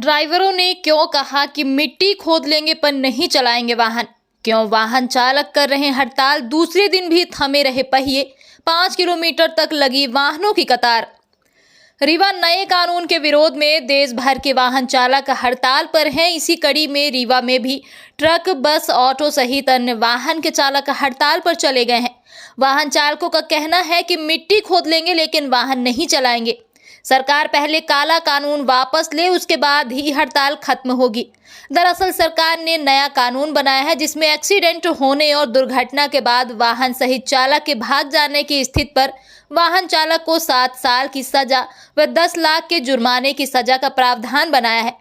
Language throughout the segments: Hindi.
ड्राइवरों ने क्यों कहा कि मिट्टी खोद लेंगे पर नहीं चलाएंगे वाहन? क्यों वाहन चालक कर रहे हड़ताल? दूसरे दिन भी थमे रहे पहिए, 5 किलोमीटर तक लगी वाहनों की कतार। रीवा नए कानून के विरोध में देश भर के वाहन चालक हड़ताल पर हैं। इसी कड़ी में रीवा में भी ट्रक, बस, ऑटो सहित अन्य वाहन के चालक हड़ताल पर चले गए हैं। वाहन चालकों का कहना है कि मिट्टी खोद लेंगे लेकिन वाहन नहीं चलाएंगे। सरकार पहले काला कानून वापस ले, उसके बाद ही हड़ताल खत्म होगी। दरअसल सरकार ने नया कानून बनाया है जिसमें एक्सीडेंट होने और दुर्घटना के बाद वाहन सहित चालक के भाग जाने की स्थिति पर वाहन चालक को 7 साल की सजा व 10 लाख के जुर्माने की सजा का प्रावधान बनाया है।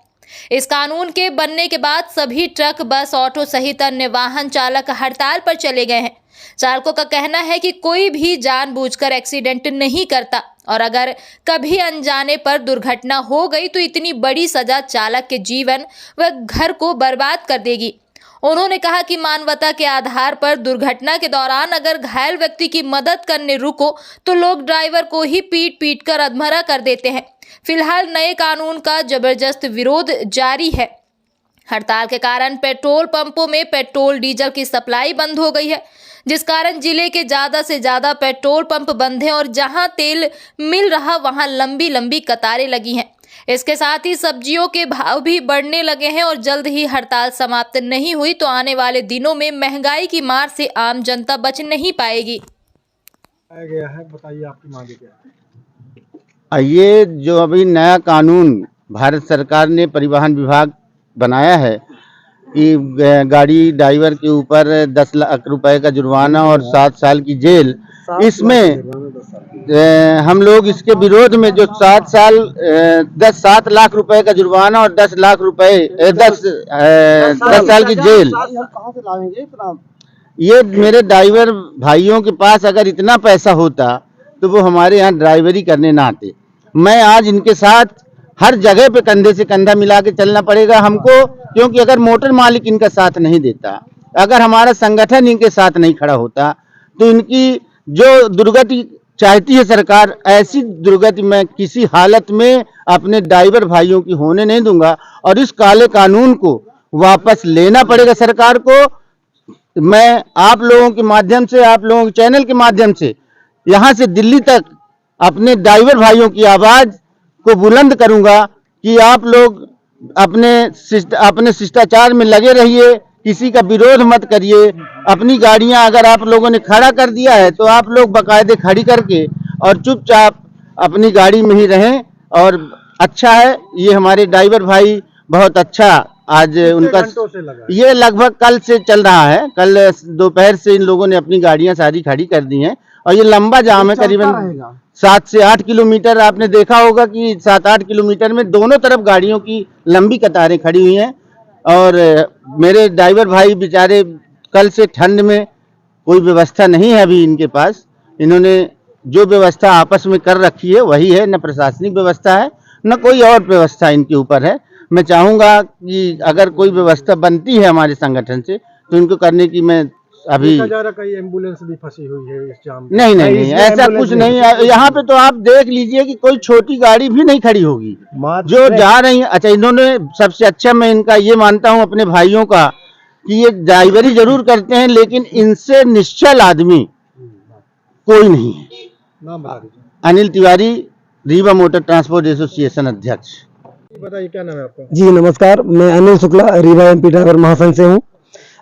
इस कानून के बनने के बाद सभी ट्रक, बस, ऑटो सहित अन्य वाहन चालक हड़ताल पर चले गए हैं। चालकों का कहना है कि कोई भी जानबूझकर एक्सीडेंट नहीं करता और अगर कभी अनजाने पर दुर्घटना हो गई तो इतनी बड़ी सजा चालक के जीवन व घर को बर्बाद कर देगी। उन्होंने कहा कि मानवता के आधार पर दुर्घटना के दौरान अगर घायल व्यक्ति की मदद करने रुको तो लोग ड्राइवर को ही पीट कर अधमरा कर देते हैं। फिलहाल नए कानून का जबरदस्त विरोध जारी है। हड़ताल के कारण पेट्रोल पंपों में पेट्रोल डीजल की सप्लाई बंद हो गई है, जिस कारण जिले के ज्यादा से ज्यादा पेट्रोल पंप बंद हैं और जहां तेल मिल रहा वहां लंबी लंबी कतारें लगी हैं। इसके साथ ही सब्जियों के भाव भी बढ़ने लगे हैं और जल्द ही हड़ताल समाप्त नहीं हुई तो आने वाले दिनों में महंगाई की मार से आम जनता बच नहीं पाएगी। गया है, बताइए आपकी मांगे क्या है? ये जो अभी नया कानून भारत सरकार ने परिवहन विभाग बनाया है कि गाड़ी ड्राइवर के ऊपर 10 लाख रुपए का जुर्माना और 7 साल की जेल, इसमें हम लोग इसके विरोध में जो 7 लाख रुपए का जुर्माना और 10 लाख रुपए 10 साल की जेल, ये मेरे ड्राइवर भाइयों के पास अगर इतना पैसा होता तो वो हमारे यहाँ ड्राइवरी करने ना आते। मैं आज इनके साथ हर जगह पे कंधे से कंधा मिला के चलना पड़ेगा हमको, क्योंकि अगर मोटर मालिक इनका साथ नहीं देता, अगर हमारा संगठन इनके साथ नहीं खड़ा होता तो इनकी जो दुर्गति चाहती है सरकार, ऐसी दुर्गति मैं किसी हालत में अपने ड्राइवर भाइयों की होने नहीं दूंगा और इस काले कानून को वापस लेना पड़ेगा सरकार को। मैं आप लोगों के माध्यम से, आप लोगों के चैनल के माध्यम से यहाँ से दिल्ली तक अपने ड्राइवर भाइयों की आवाज को बुलंद करूंगा कि आप लोग अपने शिष्टाचार में लगे रहिए, किसी का विरोध मत करिए। अपनी गाड़ियां अगर आप लोगों ने खड़ा कर दिया है तो आप लोग बाकायदे खड़ी करके और चुपचाप अपनी गाड़ी में ही रहें। और अच्छा है, ये हमारे ड्राइवर भाई बहुत अच्छा, आज उनका ये लगभग कल से चल रहा है। कल दोपहर से इन लोगों ने अपनी गाड़ियां सारी खड़ी कर दी हैं और ये लंबा जाम है, करीबन 7 से 8 किलोमीटर। आपने देखा होगा कि 7-8 किलोमीटर में दोनों तरफ गाड़ियों की लंबी कतारें खड़ी हुई हैं और मेरे ड्राइवर भाई बेचारे कल से ठंड में कोई व्यवस्था नहीं है अभी इनके पास। इन्होंने जो व्यवस्था आपस में कर रखी है वही है, न प्रशासनिक व्यवस्था है न कोई और व्यवस्था इनके ऊपर है। मैं चाहूँगा कि अगर कोई व्यवस्था बनती है हमारे संगठन से तो इनको करने की मैं अभी कई एम्बुलेंस भी फंसी हुई है इस जाम में। नहीं, ऐसा कुछ नहीं है। यहाँ पे तो आप देख लीजिए कि कोई छोटी गाड़ी भी नहीं खड़ी होगी जो जा रही है। अच्छा, इन्होंने सबसे अच्छा मैं इनका ये मानता हूँ अपने भाइयों का कि ये ड्राइवरी जरूर करते हैं लेकिन इनसे निश्चल आदमी कोई नहीं है। Anil Tiwari, Rewa motor transport association अध्यक्ष। बताइए क्या नाम है आपका? जी नमस्कार, मैं अनिल शुक्ला, रीवा एमपी ड्राइवर महासंघ से हूँ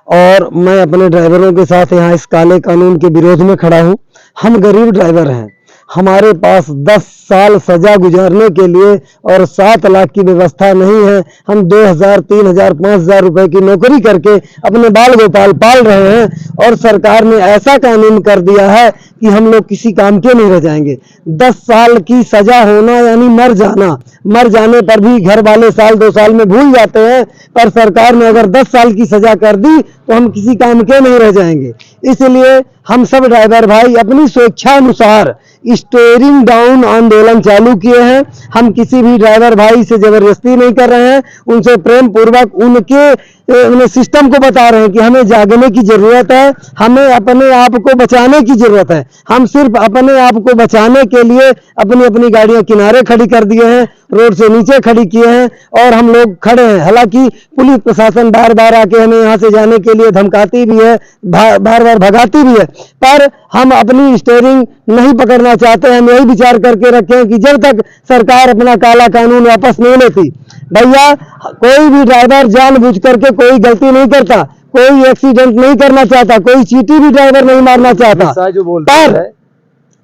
और मैं अपने ड्राइवरों के साथ यहाँ इस काले कानून के विरोध में खड़ा हूँ। हम गरीब ड्राइवर हैं, हमारे पास 10 साल सजा गुजारने के लिए और 7 लाख की व्यवस्था नहीं है। हम 2000, 3000, 5000 रुपए की नौकरी करके अपने बाल गोपाल पाल रहे हैं और सरकार ने ऐसा कानून कर दिया है कि हम लोग किसी काम के नहीं रह जाएंगे। 10 साल की सजा होना यानी मर जाना, मर जाने पर भी घर वाले साल 2 साल में भूल जाते हैं, पर सरकार ने अगर 10 साल की सजा कर दी तो हम किसी काम के नहीं रह जाएंगे। इसलिए हम सब ड्राइवर भाई अपनी स्वेच्छानुसार स्टीयरिंग डाउन आंदोलन चालू किए हैं। हम किसी भी ड्राइवर भाई से जबरदस्ती नहीं कर रहे हैं, उनसे प्रेम पूर्वक उनके सिस्टम को बता रहे हैं कि हमें जागने की जरूरत है, हमें अपने आप को बचाने की जरूरत है। हम सिर्फ अपने आप को बचाने के लिए अपनी अपनी गाड़ियां किनारे खड़ी कर दिए हैं, रोड से नीचे खड़ी किए हैं और हम लोग खड़े हैं। हालांकि पुलिस प्रशासन बार बार आके हमें यहाँ से जाने के लिए धमकाती भी है, बार बार भगाती भी है, पर हम अपनी स्टीयरिंग नहीं पकड़ना चाहते हैं। हम यही विचार करके रखे हैं कि जब तक सरकार अपना काला कानून वापस नहीं लेती, भैया कोई भी ड्राइवर जानबूझ करके कोई गलती नहीं करता, कोई एक्सीडेंट नहीं करना चाहता, कोई चींटी भी ड्राइवर नहीं मारना चाहता,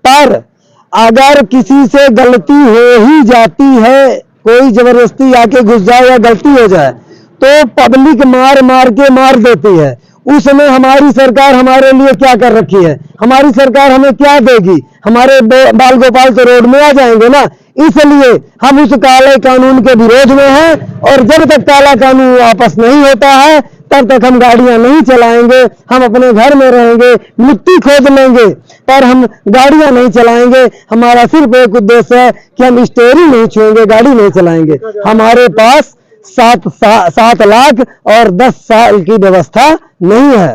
पर अगर किसी से गलती हो ही जाती है, कोई जबरदस्ती आके घुस जाए या गलती हो जाए तो पब्लिक मार मार के मार देती है। उसमें हमारी सरकार हमारे लिए क्या कर रखी है? हमारी सरकार हमें क्या देगी? हमारे बाल गोपाल तो रोड में आ जाएंगे ना। इसलिए हम उस काले कानून के विरोध में हैं और जब तक काला कानून वापस नहीं होता है तब तक हम गाड़ियां नहीं चलाएंगे। हम अपने घर में रहेंगे, मिट्टी खोद लेंगे, पर हम गाड़ियां नहीं चलाएंगे। हमारा सिर्फ एक उद्देश्य है कि हम स्टीयरिंग नहीं छुएंगे, गाड़ी नहीं चलाएंगे। हमारे पास 7 लाख और 10 साल की व्यवस्था नहीं है।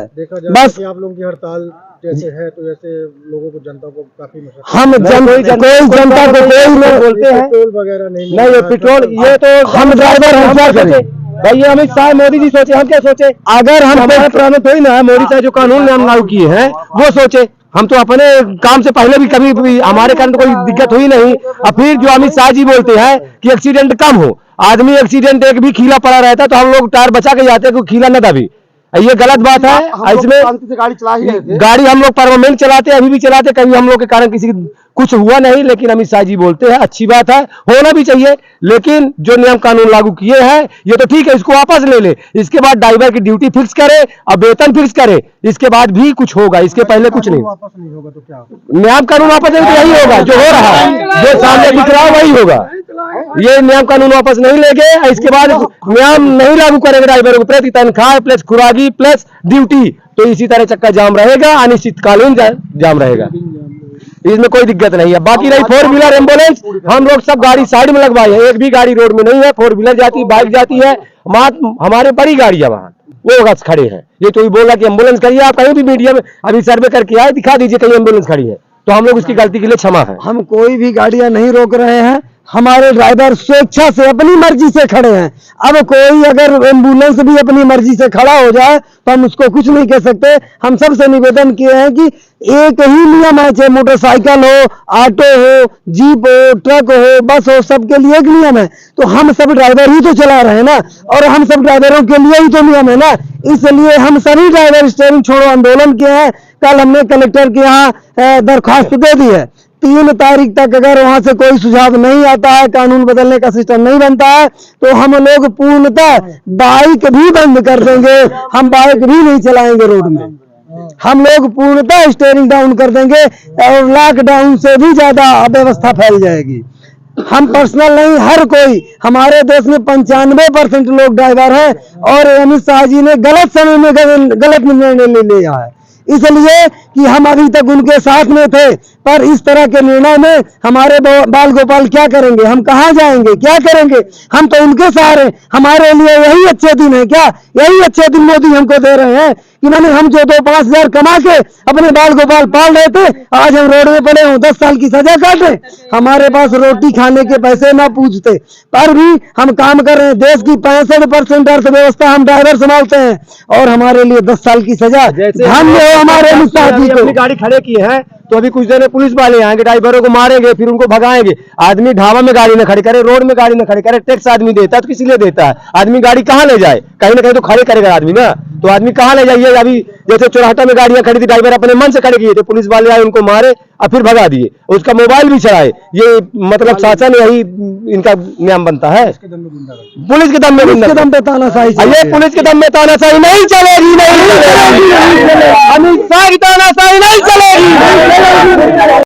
बस आप लोगों की हड़ताल जैसे है तो जैसे लोगों को, जनता को काफी हम कोई जनता को कोई नहीं बोलते हैं, पेट्रोल वगैरह नहीं, ये पेट्रोल, ये तो हम ड्राइवर हम क्या करें भैया? अमित शाह मोदी जी सोचे, हम क्या सोचे? अगर हम प्राण थोड़ी ना है, मोदी साहब जो कानून ने हम लागू किए हैं वो सोचे। हम तो अपने काम से पहले भी कभी भी हमारे कारण तो कोई दिक्कत हुई नहीं। और फिर जो अमित शाह जी बोलते हैं कि एक्सीडेंट कम हो, आदमी एक्सीडेंट एक भी खीला पड़ा रहता तो हम लोग टायर बचा के जाते हैं, कोई खीला न दबी। ये गलत बात है। इसमें गाड़ी चला ही रहे थे, गाड़ी हम लोग परमानेंट चलाते, अभी भी चलाते, कभी हम लोग के कारण किसी कुछ हुआ नहीं। लेकिन अमित शाह जी बोलते हैं, अच्छी बात है, होना भी चाहिए। लेकिन जो नियम कानून लागू किए हैं ये तो ठीक है, इसको वापस ले ले। इसके बाद ड्राइवर की ड्यूटी फिक्स करे और वेतन फिक्स करे, इसके बाद भी कुछ होगा, इसके पहले कुछ नहीं। वापस नहीं होगा तो क्या होगा? नियम कानून वापस नहीं तो यही होगा जो हो रहा है, जो सामने दिख रहा है वही होगा। ये नियम कानून वापस नहीं लेंगे, इसके बाद नियम नहीं लागू करेंगे ड्राइवरों को, प्रति तनख्वाह प्लस खुराकी प्लस ड्यूटी, तो इसी तरह चक्का जाम रहेगा, अनिश्चितकालीन जाम रहेगा। इसमें कोई दिक्कत नहीं है। बाकी रही 4 व्हीलर एम्बुलेंस, हम लोग सब गाड़ी साइड में लगवाए हैं, एक भी गाड़ी रोड में नहीं है। 4 व्हीलर जाती, बाइक जाती है, हमारे बड़ी गाड़ी है वहाँ, वो बस खड़े हैं। ये तो बोला कि एम्बुलेंस करिए, आप कहीं भी मीडिया में अभी सर्वे करके आए, दिखा दीजिए कहीं एम्बुलेंस खड़ी है, तो हम लोग उसकी गलती के लिए क्षमा है। हम कोई भी गाड़ियां नहीं रोक रहे हैं, हमारे ड्राइवर स्वेच्छा से अपनी मर्जी से खड़े हैं। अब कोई अगर एम्बुलेंस भी अपनी मर्जी से खड़ा हो जाए तो हम उसको कुछ नहीं कह सकते। हम सबसे निवेदन किए हैं कि एक ही नियम है, चाहे मोटरसाइकिल हो, ऑटो हो, जीप हो, ट्रक हो, बस हो, सबके लिए एक नियम है। तो हम सब ड्राइवर ही तो चला रहे हैं ना, और हम सब ड्राइवरों के लिए ही तो नियम है ना। इसलिए हम सभी ड्राइवर स्टीयरिंग छोड़ो आंदोलन किए हैं। कल हमने कलेक्टर के यहाँ दरखास्त दे दी है। 3 तारीख तक अगर वहां से कोई सुझाव नहीं आता है, कानून बदलने का सिस्टम नहीं बनता है, तो हम लोग पूर्णतः बाइक भी बंद कर देंगे। हम बाइक भी नहीं चलाएंगे रोड में, हम लोग पूर्णतः स्टीयरिंग डाउन कर देंगे और लॉकडाउन से भी ज्यादा अव्यवस्था फैल जाएगी। हम पर्सनल नहीं, हर कोई, हमारे देश में 95% लोग ड्राइवर हैं और अमित शाह जी ने गलत समय में गलत निर्णय ले लिया है। इसलिए कि हम अभी तक उनके साथ में थे, पर इस तरह के निर्णय में हमारे बाल गोपाल क्या करेंगे? हम कहाँ जाएंगे? क्या करेंगे? हम तो उनके सहारे, हमारे लिए यही अच्छे दिन है क्या? यही अच्छे दिन मोदी हमको दे रहे हैं कि मैंने हम जो 2-5 हजार कमा के अपने बाल गोपाल पाल रहे थे, आज हम रोड में पड़े हों, 10 साल की सजा काटे, हमारे पास रोटी खाने के पैसे ना पूछते, पर भी हम काम कर रहे हैं। देश की 65% अर्थव्यवस्था हम ड्राइवर संभालते हैं और हमारे लिए 10 साल की सजा। धन्य हो हमारे अमित शाह जी को। गाड़ी खड़े किए हैं तो अभी कुछ देर में पुलिस वाले आएंगे, ड्राइवरों को मारेंगे, फिर उनको भगाएंगे। आदमी ढाबा में गाड़ी न खड़ी करे, रोड में गाड़ी न खड़ी करे, टैक्स आदमी देता है तो किस लिए देता है? आदमी गाड़ी कहाँ ले जाए? कहीं ना कहीं तो खड़े करेगा आदमी ना, तो आदमी कहाँ ले जाइए? अभी जैसे चौराहा में गाड़ियां खड़ी थी, ड्राइवर अपने मन से खड़े किए थे, पुलिस वाले आए, उनको मारे और फिर भगा दिए, उसका मोबाइल भी चढ़ाए। ये मतलब शासन यही इनका नियम बनता है। पुलिस के दम में तानाशाही, ये पुलिस के दम में तानाशाही नहीं चलेगी, नहीं चलेगी। अमित शाह की तानाशाही नहीं चलेगी।